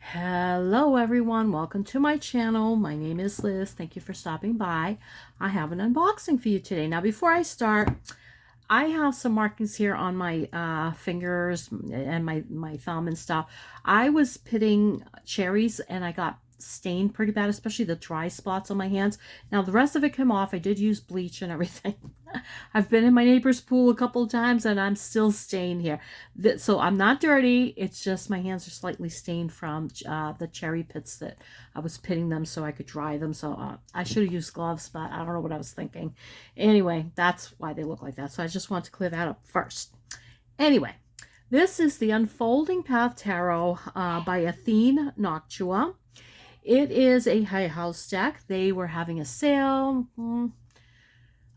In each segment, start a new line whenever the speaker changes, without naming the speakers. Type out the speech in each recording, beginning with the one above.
Hello everyone, welcome to my channel. My name is Liz. Thank you for stopping by. I have an unboxing for you today. Now before I start, I have some markings here on my fingers and my thumb and stuff. I was pitting cherries and I got stained pretty bad, especially the dry spots on my hands. Now the rest of it came off. I did use bleach and everything. I've been in my neighbor's pool a couple of times and I'm still stained here. So I'm not dirty. It's just my hands are slightly stained from the cherry pits that I was pitting them so I could dry them. So I should have used gloves, but I don't know what I was thinking. Anyway, that's why they look like that. So I just want to clear that up first. Anyway, this is the Unfolding Path Tarot by Athene Noctua. It is a Hay House deck. They were having a sale.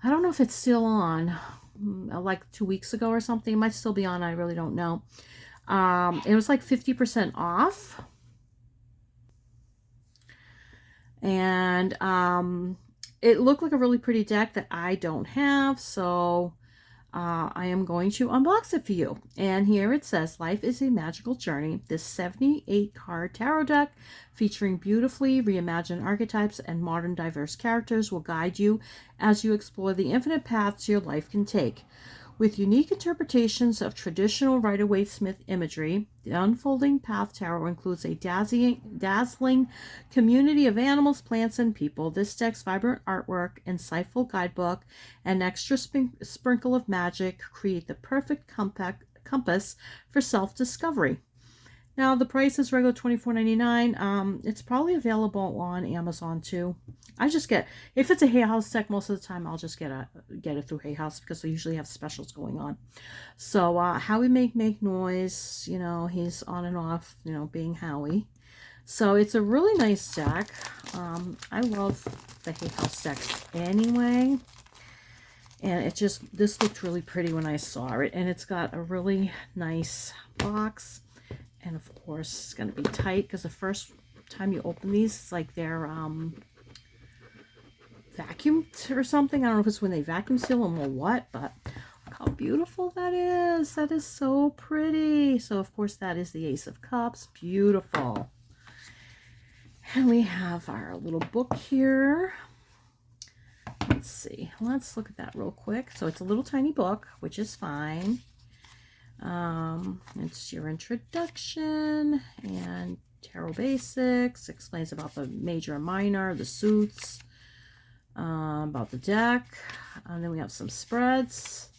I don't know if it's still on, like 2 weeks ago or something. It might still be on. I really don't know. It was like 50% off. And it looked like a really pretty deck that I don't have. So I am going to unbox it for you. And here it says, life is a magical journey. This 78 card tarot deck featuring beautifully reimagined archetypes and modern diverse characters will guide you as you explore the infinite paths your life can take. With unique interpretations of traditional Rider-Waite-Smith imagery, the Unfolding Path Tarot includes a dazzling community of animals, plants, and people. This deck's vibrant artwork, insightful guidebook, and extra sprinkle of magic create the perfect compass for self-discovery. Now, the price is regular $24.99. It's probably available on Amazon too. I just get, if it's a Hay House deck, most of the time I'll just get it through Hay House because they usually have specials going on. So Howie make noise, you know, he's on and off, you know, being Howie. So it's a really nice deck. I love the Hay House decks anyway. And it just, this looked really pretty when I saw it. And it's got a really nice box. And of course, it's going to be tight because the first time you open these, it's like they're vacuumed or something. I don't know if it's when they vacuum seal them or what, but look how beautiful that is. That is so pretty. So, of course, that is the Ace of Cups. Beautiful. And we have our little book here. Let's see. Let's look at that real quick. So, it's a little tiny book, which is fine. It's your introduction and tarot basics, explains about the major and minor, the suits, about the deck, and then we have some spreads,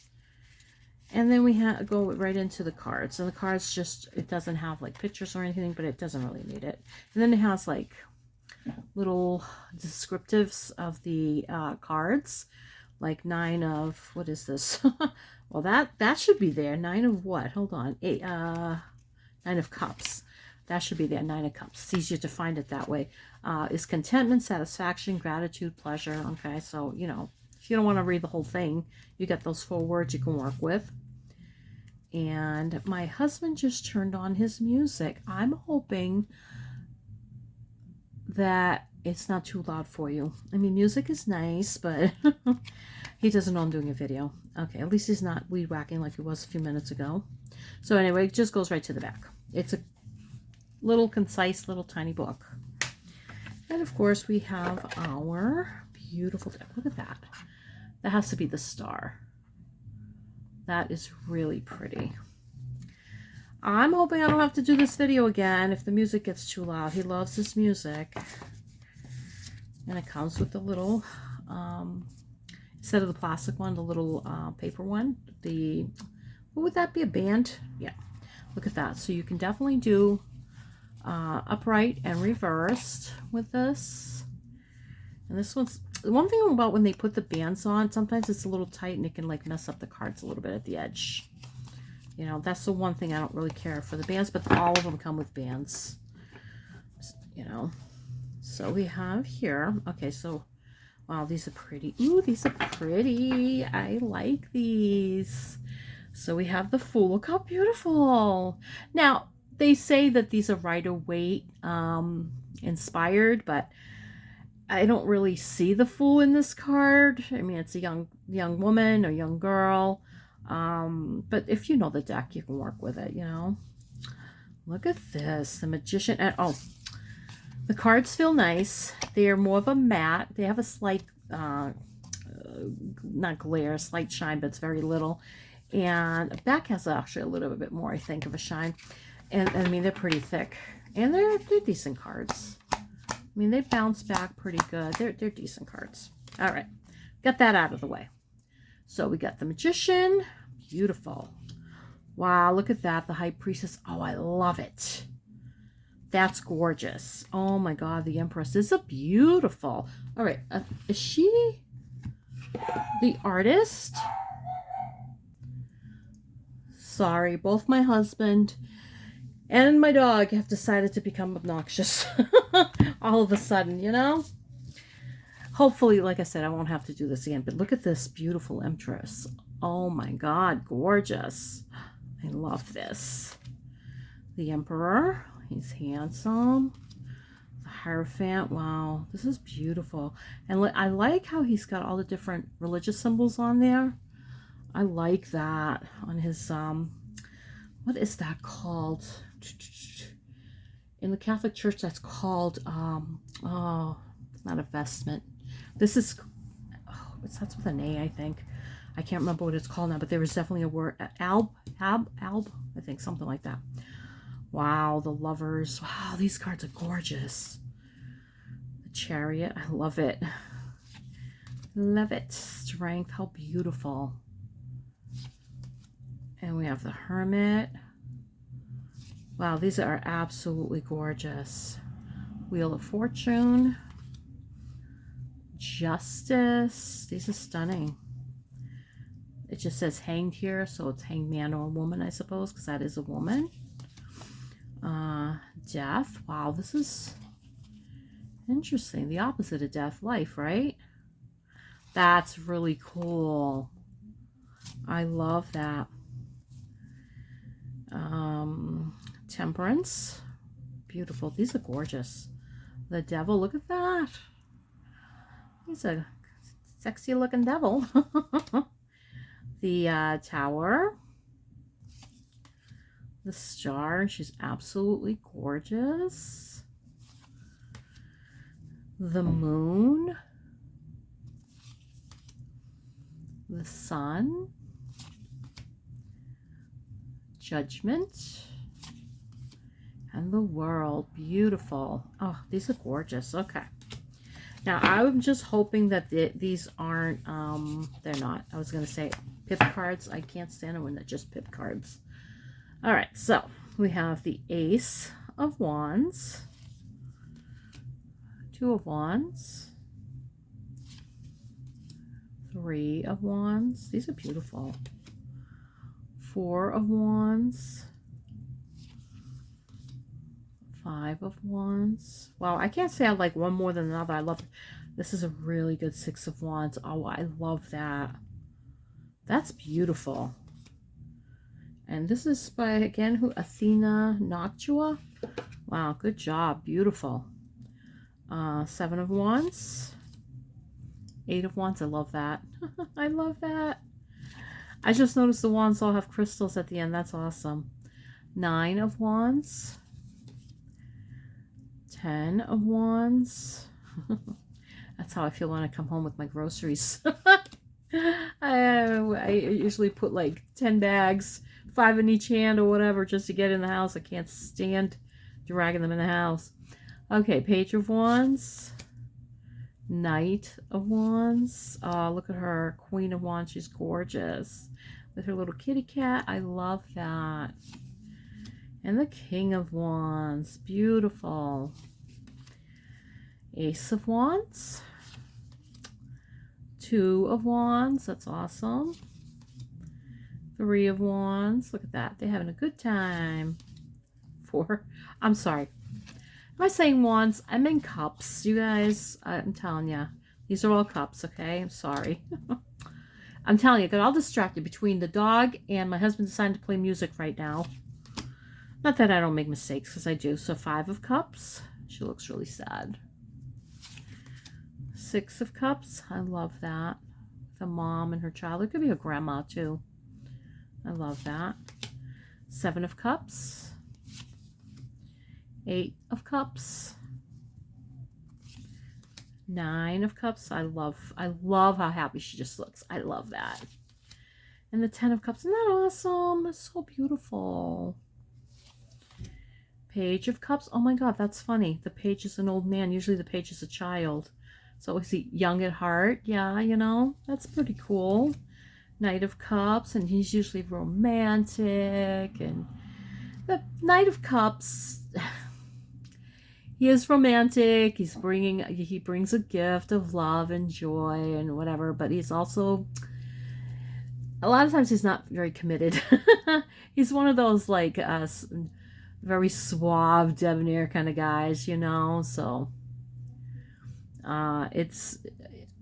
and then we go right into the cards. And the cards just, it doesn't have like pictures or anything, but it doesn't really need it. And then it has like little descriptives of the cards, like 9 of, what is this? Well, that should be there. 9 of what? Hold on. 9 of Cups. That should be there. 9 of Cups. It's easier to find it that way. Is contentment, satisfaction, gratitude, pleasure. Okay, so, you know, if you don't want to read the whole thing, you got those 4 words you can work with. And my husband just turned on his music. I'm hoping that it's not too loud for you. I mean, music is nice, but he doesn't know I'm doing a video. Okay, at least he's not weed whacking like he was a few minutes ago. So anyway, it just goes right to the back. It's a little concise, little tiny book. And of course, we have our beautiful deck. Look at that. That has to be the star. That is really pretty. I'm hoping I don't have to do this video again if the music gets too loud. He loves this music. And it comes with the little, instead of the plastic one, the little paper one. What would that be, a band? Yeah, look at that. So you can definitely do upright and reversed with this. And this one's, one thing about when they put the bands on, sometimes it's a little tight and it can like mess up the cards a little bit at the edge. You know, that's the one thing I don't really care for the bands, but all of them come with bands, you know. So we have here, okay, so, wow, these are pretty. Ooh, these are pretty. I like these. So we have the Fool. Look how beautiful. Now, they say that these are Rider-Waite inspired, but I don't really see the Fool in this card. I mean, it's a young woman or young girl. But if you know the deck, you can work with it, you know. Look at this. The Magician. And, oh, the cards feel nice. They're more of a matte. They have a slight, not glare, slight shine, but it's very little. And the back has actually a little bit more, I think, of a shine. And I mean, they're pretty thick. And they're decent cards. I mean, they bounce back pretty good. They're decent cards. All right. Got that out of the way. So we got the Magician. Beautiful. Wow, look at that. The High Priestess. Oh, I love it. That's gorgeous. Oh my God, the Empress. This is beautiful. All right. Is she the artist? Sorry, both my husband and my dog have decided to become obnoxious all of a sudden, you know? Hopefully, like I said, I won't have to do this again. But look at this beautiful Empress. Oh my God, gorgeous. I love this. The Emperor. He's handsome. The Hierophant. Wow, this is beautiful. And I like how he's got all the different religious symbols on there. I like that on his, what is that called? In the Catholic Church, that's called, oh, it's not a vestment. This is, oh, it starts with an A, I think. I can't remember what it's called now, but there was definitely a word, alb, I think, something like that. Wow, the Lovers. Wow, these cards are gorgeous. The Chariot, I love it. Love it. Strength, how beautiful. And we have the Hermit. Wow, these are absolutely gorgeous. Wheel of Fortune. Justice. These are stunning. It just says hanged here, so it's hanged man or woman, I suppose, because that is a woman. Death. Wow, this is interesting. The opposite of death, life, right? That's really cool. I love that. Temperance. Beautiful. These are gorgeous. The Devil. Look at that. He's a sexy looking devil. The Tower. The Star. She's absolutely gorgeous. The Moon. The Sun. Judgment. And the World. Beautiful. Oh, these are gorgeous. Okay. Now, I'm just hoping that these aren't, they're not. I was going to say pip cards. I can't stand them when they're just pip cards. All right, so we have the Ace of Wands, Two of Wands, Three of Wands. These are beautiful. Four of Wands, Five of Wands. Wow, I can't say I like one more than another. I love it. This is a really good Six of Wands. Oh, I love that. That's beautiful. And this is by, again, who? Athene, Noctua. Wow, good job. Beautiful. Seven of Wands. Eight of Wands. I love that. I love that. I just noticed the wands all have crystals at the end. That's awesome. Nine of Wands. 10 of Wands. That's how I feel when I come home with my groceries. I usually put like 10 bags, 5 in each hand or whatever, just to get in the house. I can't stand dragging them in the house. Okay, Page of Wands. Knight of Wands. Oh, look at her. Queen of Wands. She's gorgeous. With her little kitty cat. I love that. And the King of Wands. Beautiful. Ace of Wands. Two of Wands. That's awesome. Three of Wands. Look at that. They're having a good time. Four. I'm sorry. Am I saying wands? I'm in cups. You guys, I'm telling you. These are all cups, okay? I'm sorry. I'm telling you, I got all distracted between the dog and my husband deciding to play music right now. Not that I don't make mistakes, because I do. So 5 of Cups. She looks really sad. 6 of Cups. I love that. The mom and her child. It could be a grandma, too. I love that. 7 of Cups. 8 of Cups. 9 of Cups. I love how happy she just looks. I love that. And the 10 of Cups. Isn't that awesome? It's so beautiful. Page of Cups. Oh my God, that's funny. The page is an old man. Usually the page is a child. So is he young at heart? Yeah, you know, that's pretty cool. Knight of Cups, and he's usually romantic. And the Knight of Cups, he is romantic. He brings a gift of love and joy and whatever, but he's also, a lot of times he's not very committed. He's one of those like very suave, debonair kind of guys, you know. So it's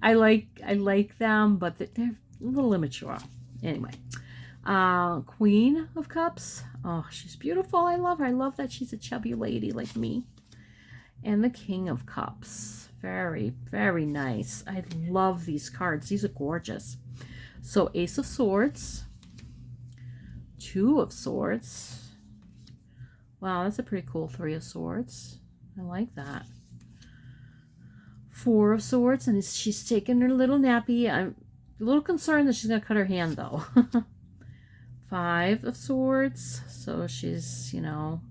I like them, but they're a little immature. Anyway, Queen of Cups. Oh, she's beautiful. I love her. I love that she's a chubby lady like me. And the King of Cups. Very, very nice. I love these cards. These are gorgeous. So Ace of Swords. 2 of Swords. Wow, that's a pretty cool 3 of Swords. I like that. 4 of Swords, and she's taking her little nappy. I'm a little concerned that she's going to cut her hand, though. 5 of Swords. So she's, you know,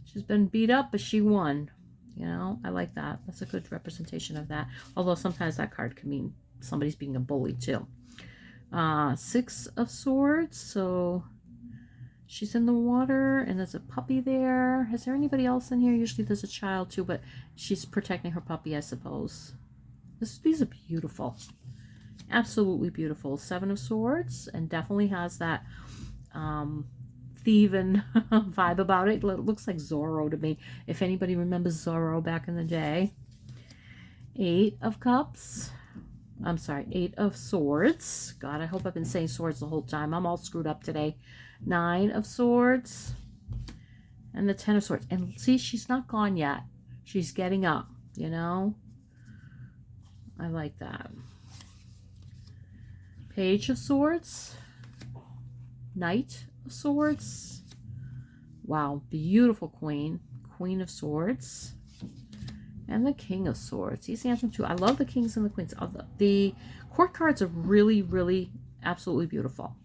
she's been beat up, but she won. You know, I like that. That's a good representation of that. Although sometimes that card can mean somebody's being a bully, too. 6 of Swords. So she's in the water, and there's a puppy there. Is there anybody else in here? Usually there's a child, too, but she's protecting her puppy, I suppose. These are beautiful. Absolutely beautiful. 7 of Swords, and definitely has that thieving vibe about it. It looks like Zorro to me, if anybody remembers Zorro back in the day. 8 of Cups. I'm sorry, 8 of Swords. God, I hope I've been saying swords the whole time. I'm all screwed up today. 9 of Swords. And the 10 of Swords. And see, she's not gone yet. She's getting up, you know? I like that. Page of Swords. Knight of Swords. Wow, beautiful queen. Queen of Swords. And the King of Swords. He's handsome too. I love the kings and the queens. The court cards are really, really, absolutely beautiful.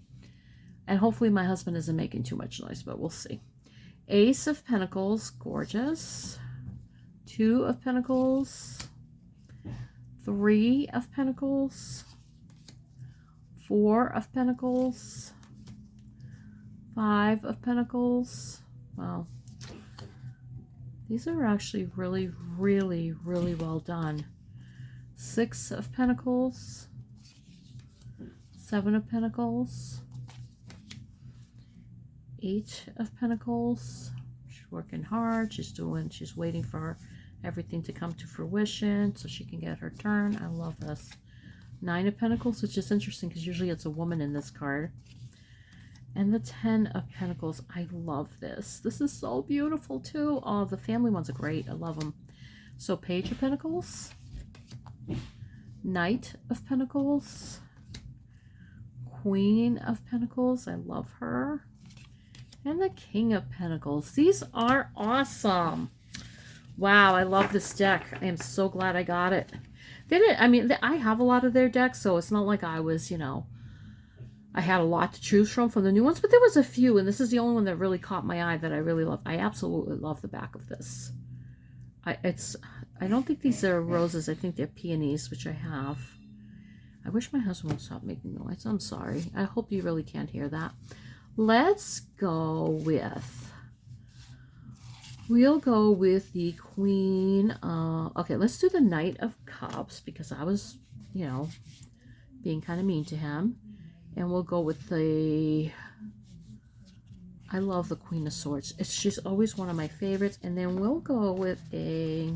And hopefully my husband isn't making too much noise, but we'll see. Ace of Pentacles. Gorgeous. 2 of Pentacles. 3 of Pentacles. 4 of Pentacles. 5 of Pentacles. Wow. These are actually really, really, really well done. 6 of Pentacles. 7 of Pentacles. 8 of Pentacles. She's working hard. She's waiting for everything to come to fruition so she can get her turn. I love this. 9 of Pentacles, which is interesting because usually it's a woman in this card. And the 10 of Pentacles. I love this. This is so beautiful too. Oh, the family ones are great. I love them. So Page of Pentacles. Knight of Pentacles. Queen of Pentacles. I love her. And the King of Pentacles. These are awesome. Wow, I love this deck. I am so glad I got it. I have a lot of their decks, so it's not like I was, you know, I had a lot to choose from the new ones, but there was a few, and this is the only one that really caught my eye that I really love. I absolutely love the back of this. I don't think these are roses. I think they're peonies, which I have. I wish my husband would stop making noise. I'm sorry. I hope you really can't hear that. Let's go with... We'll go with the Queen. Okay, let's do the Knight of Cups because I was, you know, being kind of mean to him. And we'll go with the... I love the Queen of Swords. She's always one of my favorites. And then we'll go with a...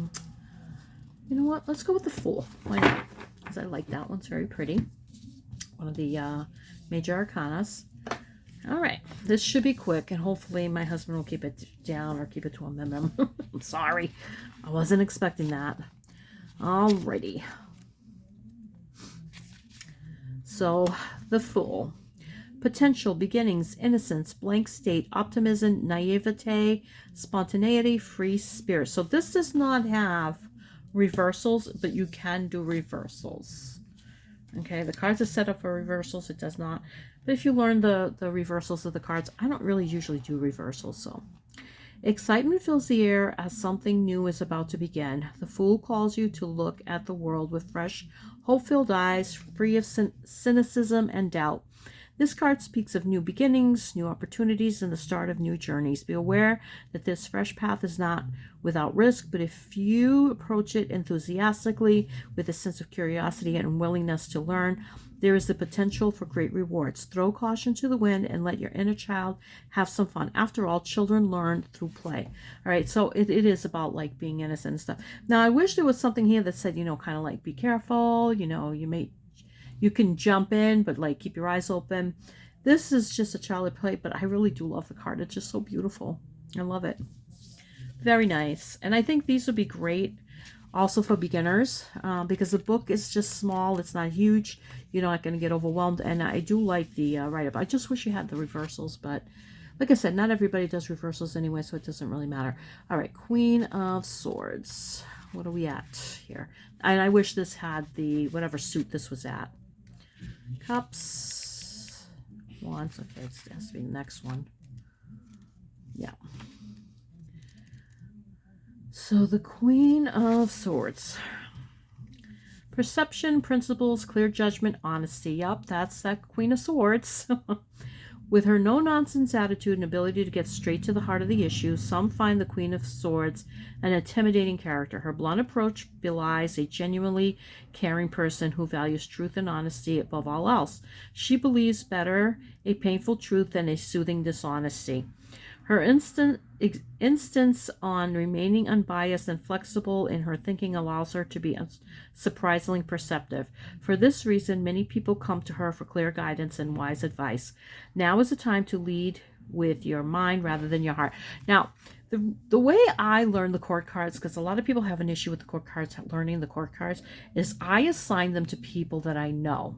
You know what? Let's go with the Fool. Why not? Because I like that one. It's very pretty. One of the major arcanas. All right, this should be quick, and hopefully my husband will keep it down or keep it to a minimum. I'm sorry. I wasn't expecting that. Alrighty. So, the Fool. potential, beginnings, innocence, blank state, optimism, naivete, spontaneity, free spirit. So this does not have reversals, but you can do reversals. Okay, the cards are set up for reversals. It does not. But if you learn the reversals of the cards, I don't really usually do reversals. So excitement fills the air as something new is about to begin. The Fool calls you to look at the world with fresh, hope-filled eyes, free of cynicism and doubt. This card speaks of new beginnings, new opportunities, and the start of new journeys. Be aware that this fresh path is not without risk, but if you approach it enthusiastically with a sense of curiosity and willingness to learn, there is the potential for great rewards. Throw caution to the wind and let your inner child have some fun. After all, children learn through play. All right, so it is about like being innocent and stuff. Now, I wish there was something here that said, kind of like be careful, you can jump in, but like keep your eyes open. This is just a child play, but I really do love the card. It's just so beautiful. I love it. Very nice. And I think these would be great also for beginners because the book is just small. It's not huge. You're not going to get overwhelmed. And I do like the write-up. I just wish you had the reversals, but like I said, not everybody does reversals anyway, so it doesn't really matter. All right, Queen of Swords. What are we at here? And I wish this had the whatever suit this was at. Cups, Wands. Okay, it has to be the next one. Yeah. So the Queen of Swords. Perception, principles, clear judgment, honesty. Yep, that's that Queen of Swords. With her no-nonsense attitude and ability to get straight to the heart of the issue, some find the Queen of Swords an intimidating character. Her blunt approach belies a genuinely caring person who values truth and honesty above all else. She believes better a painful truth than a soothing dishonesty. Her instance on remaining unbiased and flexible in her thinking allows her to be surprisingly perceptive. For this reason, many people come to her for clear guidance and wise advice. Now is the time to lead with your mind rather than your heart. Now, the way I learn the court cards, because a lot of people have an issue with the court cards, learning the court cards, is I assign them to people that I know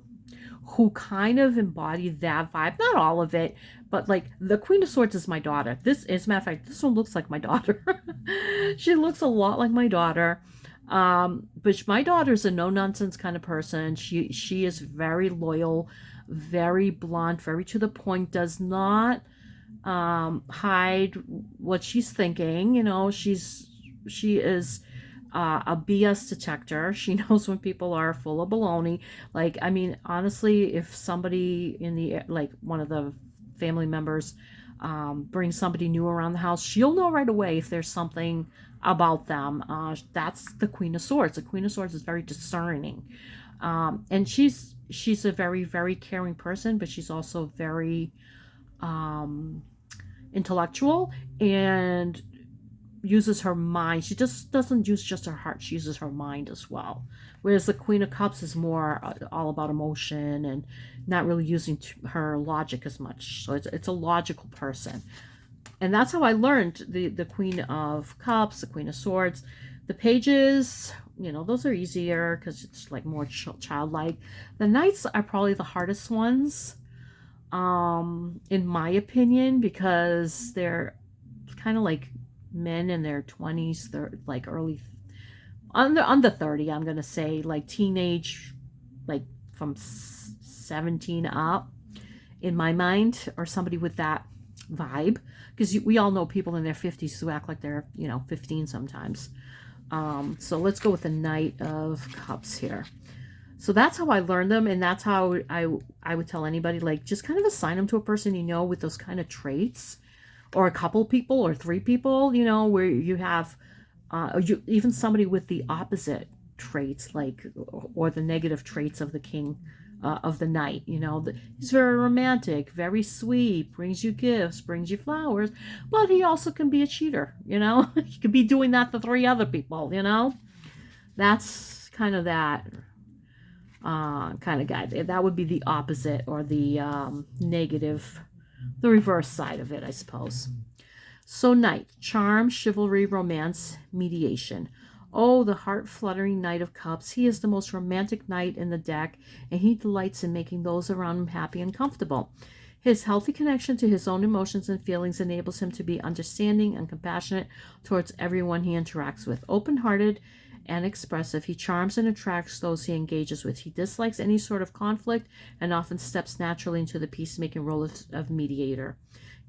who kind of embody that vibe. Not all of it, but like the Queen of Swords is my daughter. This, as a matter of fact, this one looks like my daughter. She looks a lot like my daughter. But my daughter's a no-nonsense kind of person. She is very loyal, very blunt, very to the point, does not hide what she's thinking. She is a BS detector. She knows when people are full of baloney. Like, I mean, honestly, if somebody like one of the family members brings somebody new around the house, she'll know right away if there's something about them. That's the Queen of Swords. The Queen of Swords is very discerning. And she's a very, very caring person, but she's also very intellectual and uses her mind. She just doesn't use just her heart. She uses her mind as well. Whereas the Queen of Cups is more all about emotion and not really using her logic as much. So it's a logical person. And that's how I learned the Queen of Cups, the Queen of Swords. The pages, those are easier because it's like more childlike. The knights are probably the hardest ones, in my opinion, because they're kind of like men in their 20s, they're like early, under 30, I'm going to say, like teenage, like from 17 up, in my mind, or somebody with that vibe, because we all know people in their 50s who act like they're 15 sometimes. So let's go with the Knight of Cups here. So that's how I learned them, and that's how I would tell anybody, like, just kind of assign them to a person with those kind of traits, or a couple people or three people, where you have even somebody with the opposite traits, like, or the negative traits of the king, of the knight. He's very romantic, very sweet, brings you gifts, brings you flowers, but he also can be a cheater. He could be doing that to three other people. That's kind of that kind of guy. That would be the opposite, or the negative, the reverse side of it, I suppose. So Knight, charm, chivalry, romance, mediation. Oh, the heart-fluttering Knight of Cups. He is the most romantic knight in the deck, and he delights in making those around him happy and comfortable. His healthy connection to his own emotions and feelings enables him to be understanding and compassionate towards everyone he interacts with. Open-hearted and expressive, he charms and attracts those he engages with. He dislikes any sort of conflict and often steps naturally into the peacemaking role of mediator.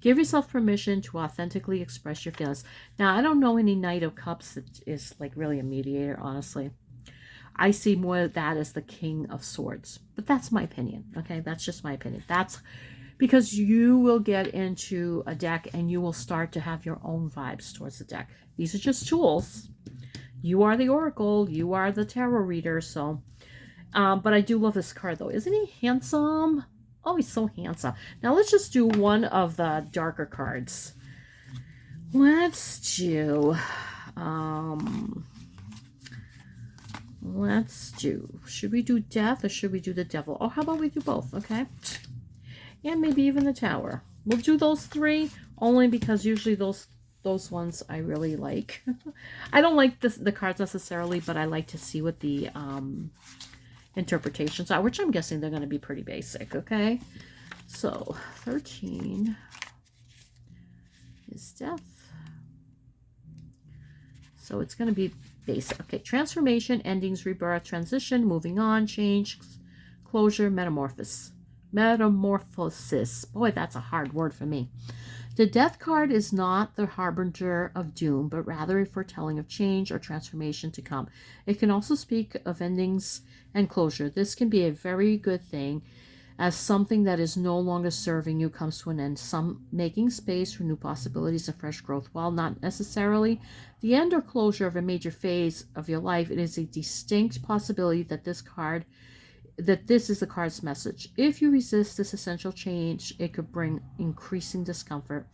Give yourself permission to authentically express your feelings. Now, I don't know any Knight of Cups that is like really a mediator, honestly. I see more of that as the King of Swords. But that's my opinion, okay? That's just my opinion. That's because you will get into a deck and you will start to have your own vibes towards the deck. These are just tools. You are the Oracle. You are the tarot reader, so... but I do love this card, though. Isn't he handsome? Oh, he's so handsome. Now, let's just do one of the darker cards. Let's do... should we do Death or should we do the Devil? Oh, how about we do both, okay? And maybe even the Tower. We'll do those three only because usually those ones I really like. I don't like the cards necessarily, but I like to see what the interpretations are, which I'm guessing they're going to be pretty basic, okay? So, 13 is Death. So it's going to be basic. Okay, transformation, endings, rebirth, transition, moving on, change, closure, metamorphosis. Metamorphosis. Boy, that's a hard word for me. The Death card is not the harbinger of doom, but rather a foretelling of change or transformation to come. It can also speak of endings and closure. This can be a very good thing as something that is no longer serving you comes to an end, some making space for new possibilities and fresh growth. While not necessarily the end or closure of a major phase of your life, it is a distinct possibility that this is the card's message. If you resist this essential change, it could bring increasing discomfort.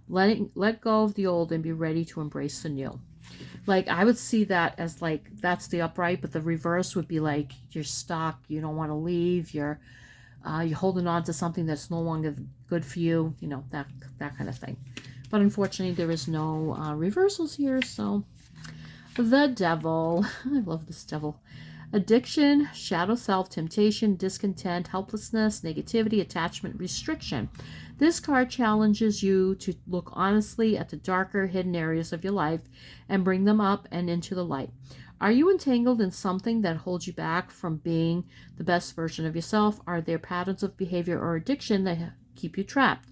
Let go of the old and be ready to embrace the new. Like, I would see that as like, that's the upright, but the reverse would be like, you're stuck, you don't want to leave, you're holding on to something that's no longer good for you, you know, that kind of thing. But unfortunately, there is no reversals here, so. The Devil. I love this Devil. Addiction, shadow self, temptation, discontent, helplessness, negativity, attachment, restriction. This card challenges you to look honestly at the darker, hidden areas of your life and bring them up and into the light. Are you entangled in something that holds you back from being the best version of yourself? Are there patterns of behavior or addiction that keep you trapped?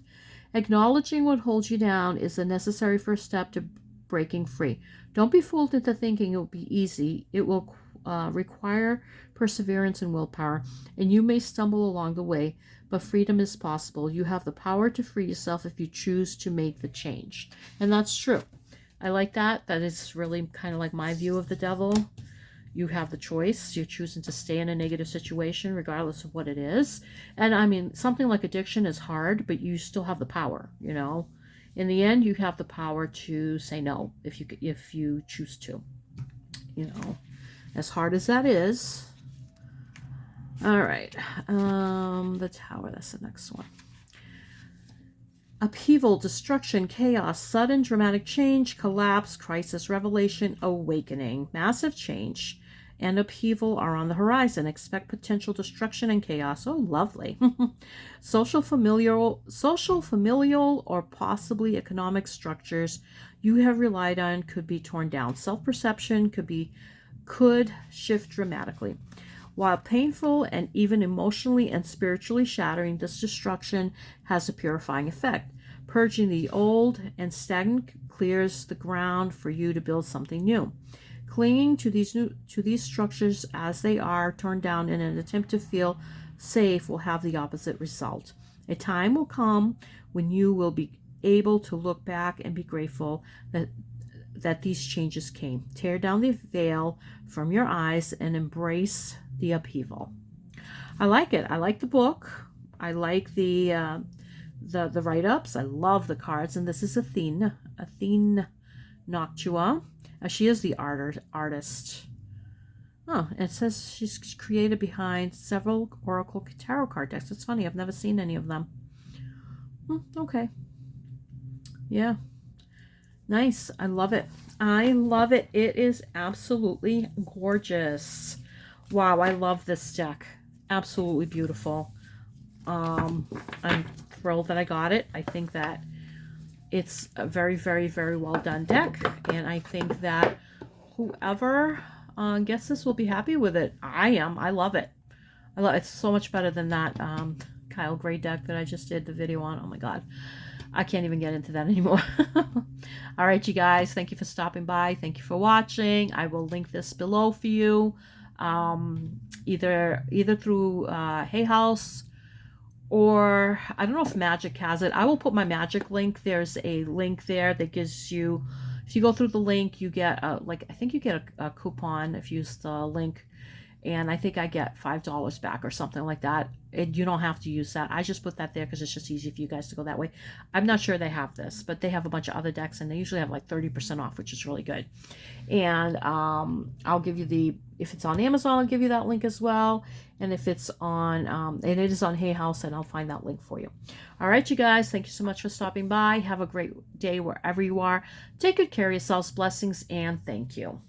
Acknowledging what holds you down is a necessary first step to breaking free. Don't be fooled into thinking it will be easy. It will require perseverance and willpower, and you may stumble along the way, but freedom is possible. You have the power to free yourself if you choose to make the change. And that's true. I like that. That is really kind of like my view of the Devil. You have the choice. You're choosing to stay in a negative situation regardless of what it is. And I mean, something like addiction is hard, but you still have the power, you know. In the end, you have the power to say no if you choose to, you know. As hard as that is. All right. The Tower, that's the next one. Upheaval, destruction, chaos, sudden dramatic change, collapse, crisis, revelation, awakening. Massive change and upheaval are on the horizon. Expect potential destruction and chaos. Oh, lovely. Social, familial, or possibly economic structures you have relied on could be torn down. Self-perception could shift dramatically. While painful and even emotionally and spiritually shattering, this destruction has a purifying effect. Purging the old and stagnant clears the ground for you to build something new. Clinging to these structures as they are torn down in an attempt to feel safe will have the opposite result. A time will come when you will be able to look back and be grateful that these changes came. Tear down the veil from your eyes and embrace the upheaval. I like it. I like the book. I like the write-ups. I love the cards. And this is Athene Noctua. She is the artist. Oh, it says she's created behind several Oracle Tarot card decks. It's funny. I've never seen any of them. Okay. Yeah. Nice. I love it. I love it. It is absolutely gorgeous. Wow, I love this deck. Absolutely beautiful. I'm thrilled that I got it. I think that it's a very, very, very well done deck, and I think that whoever gets this will be happy with it. I am. I love it. It's so much better than that Kyle Gray deck that I just did the video on. Oh my god. I can't even get into that anymore. All right, you guys. Thank you for stopping by. Thank you for watching. I will link this below for you. Either through Hay House, or I don't know if Magic has it. I will put my Magic link. There's a link there that gives you, if you go through the link, you get I think you get a coupon if you use the link, and I think I get $5 back or something like that. You don't have to use that. I just put that there because it's just easy for you guys to go that way. I'm not sure they have this, but they have a bunch of other decks, and they usually have like 30% off, which is really good. And I'll give you if it's on Amazon, I'll give you that link as well. And if it's on, and it is on Hay House, and I'll find that link for you. All right, you guys, thank you so much for stopping by. Have a great day wherever you are. Take good care of yourselves. Blessings, and thank you.